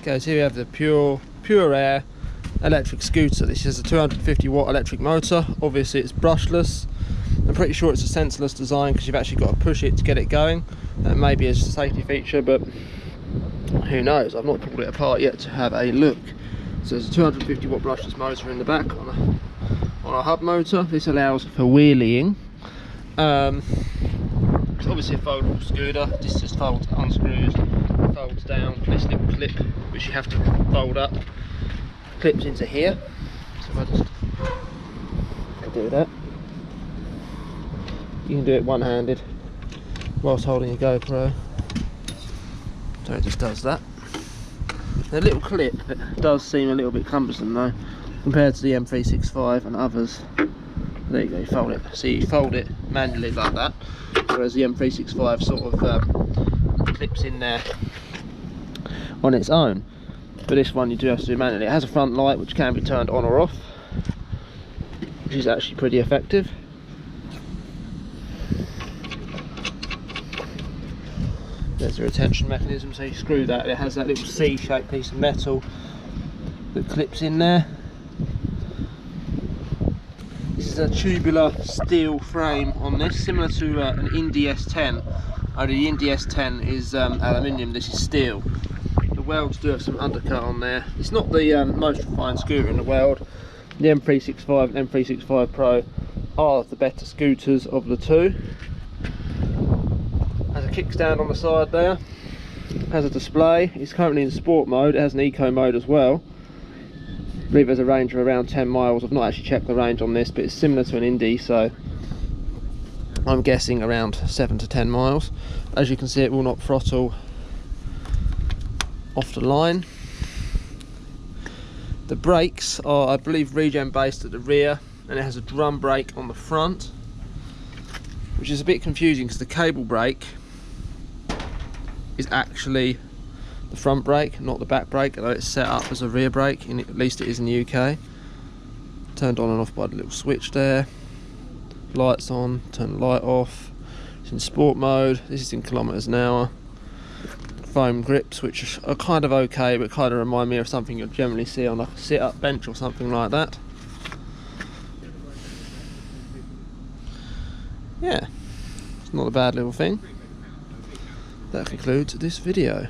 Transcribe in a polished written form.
goes here. We have the pure air electric scooter. This is a 250 watt electric motor. Obviously it's brushless. I'm pretty sure it's a sensorless design because you've actually got to push it to get it going. That may be a safety feature, but who knows? I've not pulled it apart yet to have a look. So there's a 250 watt brushless motor in the back on a hub motor. This allows for wheeling. It's obviously a foldable scooter. This just folds, unscrews, folds down. This little clip which you have to fold up clips into here. So if I just do that, you can do it one-handed whilst holding your GoPro. So it just does that. The little clip, it does seem a little bit cumbersome though, compared to the M365 and others. There you go, you fold it. See, you fold it manually like that, whereas the M365 sort of clips in there on its own. But this one you do have to do manually. It has a front light which can be turned on or off, which is actually pretty effective. There's a retention mechanism, so you screw that. It has that little C-shaped piece of metal that clips in there. This is a tubular steel frame on this, similar to an Indy S10. Only the Indy S10 is aluminium, this is steel. The welds do have some undercut on there. It's not the most refined scooter in the world. The M365 and M365 Pro are the better scooters of the two. Has a kickstand on the side there. Has a display. It's currently in sport mode. It has an eco mode as well. I believe there's a range of around 10 miles. I've not actually checked the range on this, but it's similar to an Indy, so I'm guessing around 7 to 10 miles. As you can see, it will not throttle off the line. The brakes are, I believe, regen based at the rear, and it has a drum brake on the front, which is a bit confusing because the cable brake is actually the front brake, not the back brake, although it's set up as a rear brake, at least it is in the UK. Turned on and off by the little switch there. Lights on, turn the light off. It's in sport mode. This is in kilometers an hour. Foam grips, which are kind of okay, but kind of remind me of something you'll generally see on like a sit-up bench or something like that. Yeah, it's not a bad little thing. That concludes this video.